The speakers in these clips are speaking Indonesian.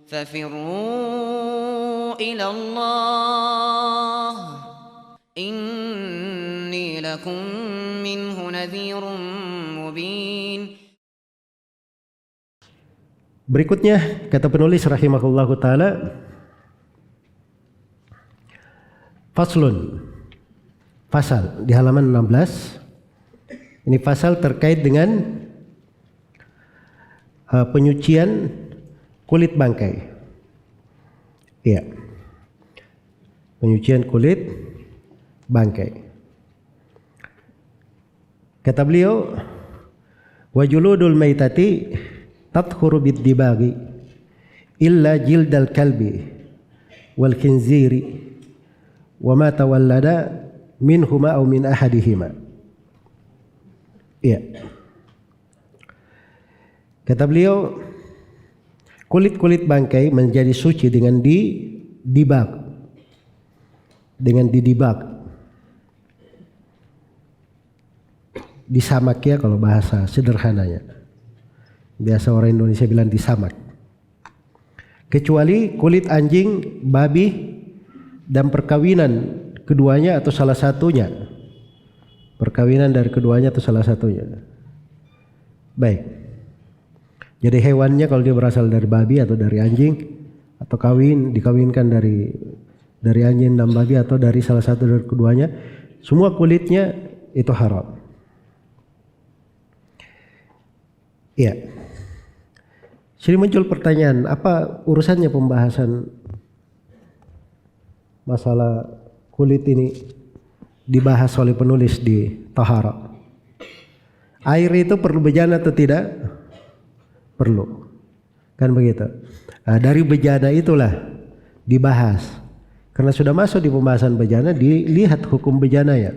ففروا إلى الله إني لكم منه نذير مبين. Berikutnya kata penulis rahimahullahu taala, faslun, pasal di halaman 16. Ini pasal terkait dengan penyucian kulit bangkai. Iya. Penyucian kulit bangkai. Kata beliau, wa juludul maitati tadkhuru bid-dibaghi illa jildal kalbi wal khinziri wa ma tawallada minhuma aw min ahadihima. Iya. Kata beliau, kulit-kulit bangkai menjadi suci dengan didibag. Dengan didibag. Disamak ya kalau bahasa sederhananya. Biasa orang Indonesia bilang disamak. Kecuali kulit anjing, babi, dan perkawinan keduanya atau salah satunya. Perkawinan dari keduanya atau salah satunya. Baik. Jadi hewannya kalau dia berasal dari babi atau dari anjing, atau dikawinkan dari anjing dan babi atau dari salah satu dari keduanya, semua kulitnya itu haram. Iya. Jadi muncul pertanyaan, apa urusannya pembahasan masalah kulit ini dibahas oleh penulis di Taharah? Air itu perlu bejana atau tidak? Perlu. Kan begitu. Nah, dari bejana itulah dibahas. Karena sudah masuk di pembahasan bejana, dilihat hukum bejananya.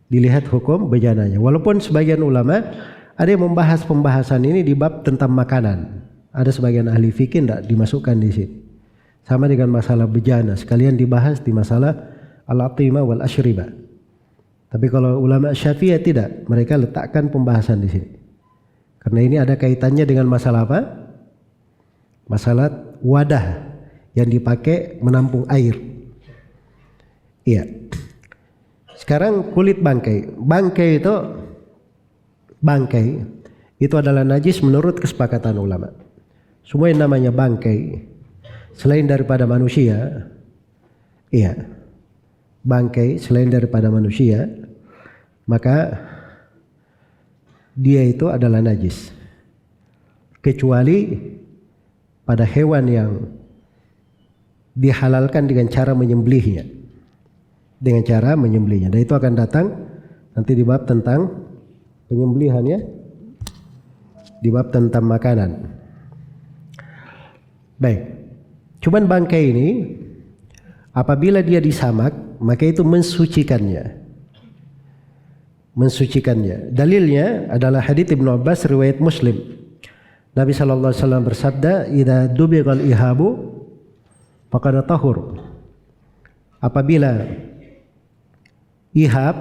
Dilihat hukum bejananya. Walaupun sebagian ulama ada yang membahas pembahasan ini di bab tentang makanan. Ada sebagian ahli fikih tidak dimasukkan di sini. Sama dengan masalah bejana, sekalian dibahas di masalah al-atima wal ashriba. Tapi kalau ulama Syafi'iyah tidak, mereka letakkan pembahasan di sini. Karena ini ada kaitannya dengan masalah apa? Masalah wadah yang dipakai menampung air. Iya. Sekarang kulit bangkai. Bangkai itu adalah najis menurut kesepakatan ulama. Semua yang namanya bangkai selain daripada manusia, iya, bangkai selain daripada manusia, maka dia itu adalah najis. Kecuali pada hewan yang dihalalkan dengan cara menyembelihnya. Dengan cara menyembelihnya. Dan itu akan datang nanti di bab tentang penyembelihan ya. Di bab tentang makanan. Baik. Cuman bangkai ini apabila dia disamak, maka itu mensucikannya. Mensucikannya. Dalilnya adalah hadits Ibnu Abbas riwayat Muslim. Nabi sallallahu alaihi wasallam bersabda, "Idza dubighal ihabu faqad tahur." Apabila ihab,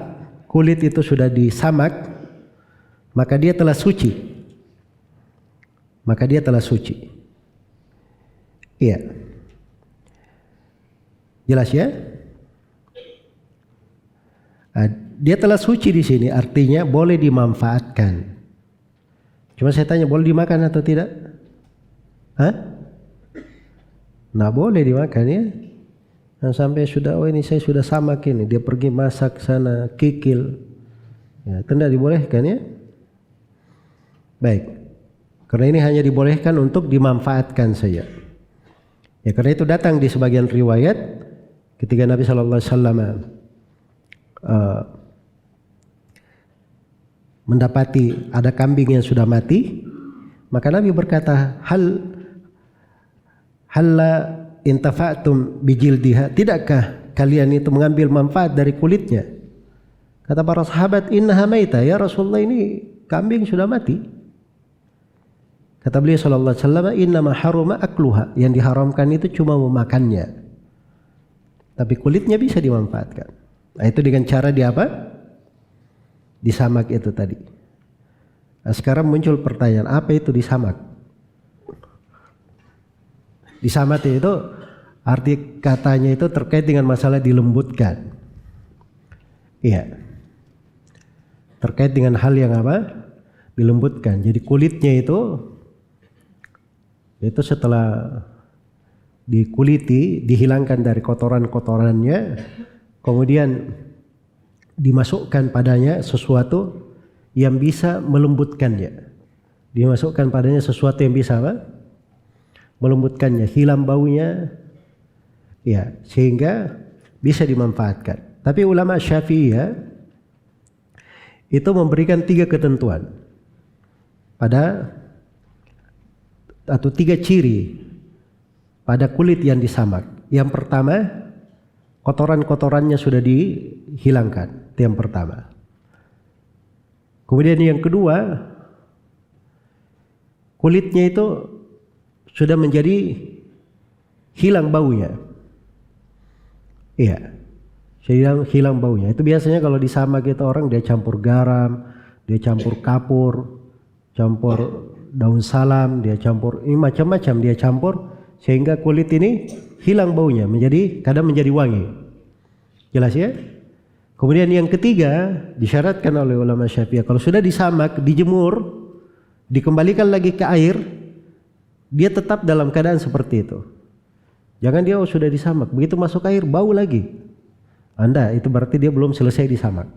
kulit itu sudah disamak, maka dia telah suci. Maka dia telah suci. Iya. Jelas ya? Dia telah suci di sini, artinya boleh dimanfaatkan. Cuma saya tanya, boleh dimakan atau tidak? Hah? Nah, boleh dimakan ya. Nah, sampai sudah, oh ini saya sudah samak ini, dia pergi masak sana, kikil. Ya, tidak dibolehkan ya. Baik. Karena ini hanya dibolehkan untuk dimanfaatkan saja. Ya, karena itu datang di sebagian riwayat ketika Nabi sallallahu alaihi wasallam mendapati ada kambing yang sudah mati, maka Nabi berkata, halla intafa'tum bijildiha, tidakkah kalian itu mengambil manfaat dari kulitnya? Kata para sahabat, innaha maita, ya Rasulullah, ini kambing sudah mati. Kata beliau sallallahu alaihi wasallam, innama haruma akluha, yang diharamkan itu cuma memakannya. Tapi kulitnya bisa dimanfaatkan. Nah, itu dengan cara di apa? Disamak itu tadi. Nah, sekarang muncul pertanyaan, apa itu disamak? Disamat itu arti katanya itu terkait dengan masalah dilembutkan. Iya. Terkait dengan hal yang apa? Dilembutkan. Jadi kulitnya itu setelah dikuliti, dihilangkan dari kotoran-kotorannya, kemudian dimasukkan padanya sesuatu yang bisa melembutkannya. Dimasukkan padanya sesuatu yang bisa apa? Melembutkannya, hilang baunya, ya, sehingga bisa dimanfaatkan. Tapi ulama Syafi'iyah itu memberikan 3 ketentuan atau 3 ciri pada kulit yang disamak. Yang pertama, kotoran-kotorannya sudah dihilangkan, itu yang pertama. Kemudian yang kedua, kulitnya itu sudah menjadi hilang baunya. Iya, hilang baunya. Itu biasanya kalau disamak itu orang dia campur garam, dia campur kapur, campur daun salam, dia campur ini macam-macam dia campur sehingga kulit ini hilang baunya, kadang menjadi wangi. Jelas ya? Kemudian yang ketiga disyaratkan oleh ulama Syafi'iyah, kalau sudah disamak, dijemur, dikembalikan lagi ke air, dia tetap dalam keadaan seperti itu. Jangan dia sudah disamak, begitu masuk air bau lagi. Itu berarti dia belum selesai disamak.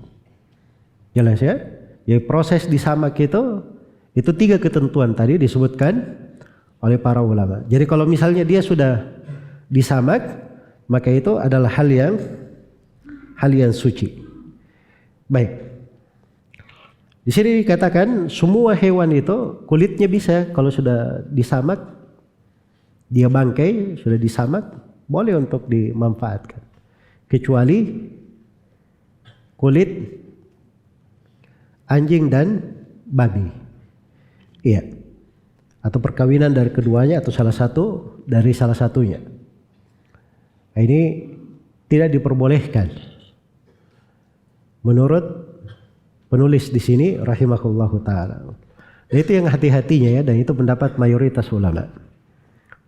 Jelas ya? Jadi proses disamak itu 3 ketentuan tadi disebutkan oleh para ulama. Jadi kalau misalnya dia sudah disamak, maka itu adalah hal yang suci. Baik. Di sini dikatakan semua hewan itu kulitnya bisa kalau sudah disamak, dia bangkai sudah disamak, boleh untuk dimanfaatkan. Kecuali kulit anjing dan babi. Iya. Atau perkawinan dari keduanya atau salah satunya. Nah, ini tidak diperbolehkan. Menurut penulis di sini rahimahullahu taala. Dan itu yang hati-hatinya ya, dan itu pendapat mayoritas ulama.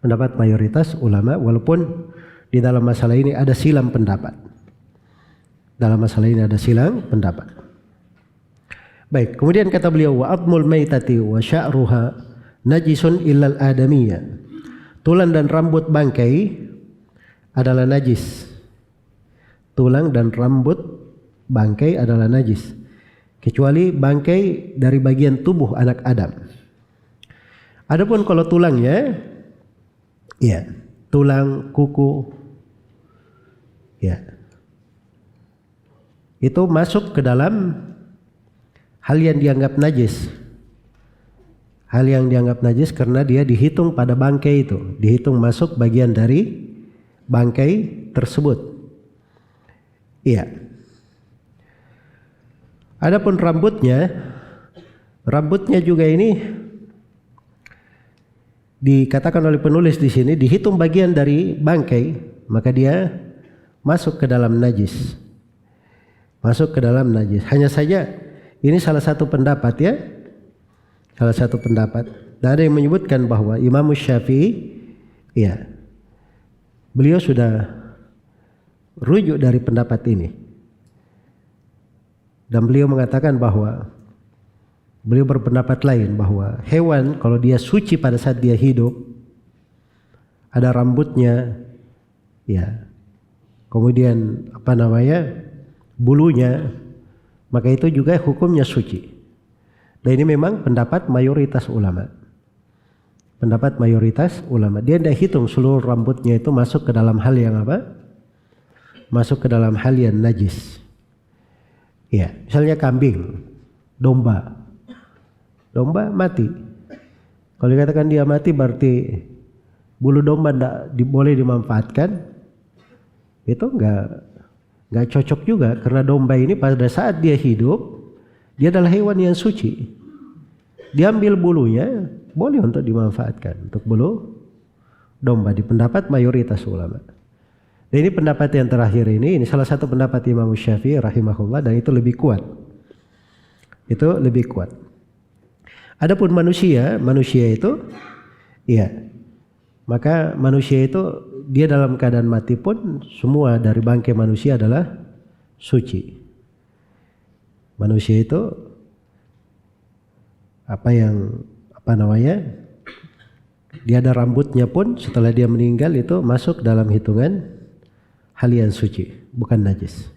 Pendapat mayoritas ulama, walaupun di dalam masalah ini ada silang pendapat. Baik, kemudian kata beliau, wa admul maitati wa sya'ruha najisun illal adamiyya. Tulang dan rambut bangkai adalah najis. Tulang dan rambut bangkai adalah najis, kecuali bangkai dari bagian tubuh anak Adam. Adapun kalau tulangnya, ya, tulang, kuku, ya, itu masuk ke dalam hal yang dianggap najis. Hal yang dianggap najis karena dia dihitung pada bangkai itu, dihitung masuk bagian dari bangkai tersebut. Iya. Adapun rambutnya juga ini dikatakan oleh penulis di sini dihitung bagian dari bangkai, maka dia masuk ke dalam najis. Hanya saja ini salah satu pendapat ya. Dan ada yang menyebutkan bahwa Imam Syafi'i, ya, beliau sudah rujuk dari pendapat ini. Dan beliau mengatakan bahwa beliau berpendapat lain bahwa hewan kalau dia suci pada saat dia hidup, ada rambutnya, ya, kemudian bulunya, maka itu juga hukumnya suci. Dan ini memang pendapat mayoritas ulama. Dia tidak hitung seluruh rambutnya itu masuk ke dalam hal yang apa? Masuk ke dalam hal yang najis. Ya, misalnya kambing, domba mati. Kalau dikatakan dia mati berarti bulu domba tidak boleh dimanfaatkan. Itu nggak cocok juga karena domba ini pada saat dia hidup dia adalah hewan yang suci. Diambil bulunya boleh untuk dimanfaatkan untuk bulu domba di pendapat mayoritas ulama. Dan ini pendapat yang terakhir ini salah satu pendapat Imam Syafi'i rahimahullah, dan itu lebih kuat. Adapun manusia itu, ya, Maka manusia itu dia dalam keadaan mati pun semua dari bangkai manusia adalah suci. Manusia itu dia ada rambutnya pun setelah dia meninggal itu masuk dalam hitungan hal yang suci, bukan najis.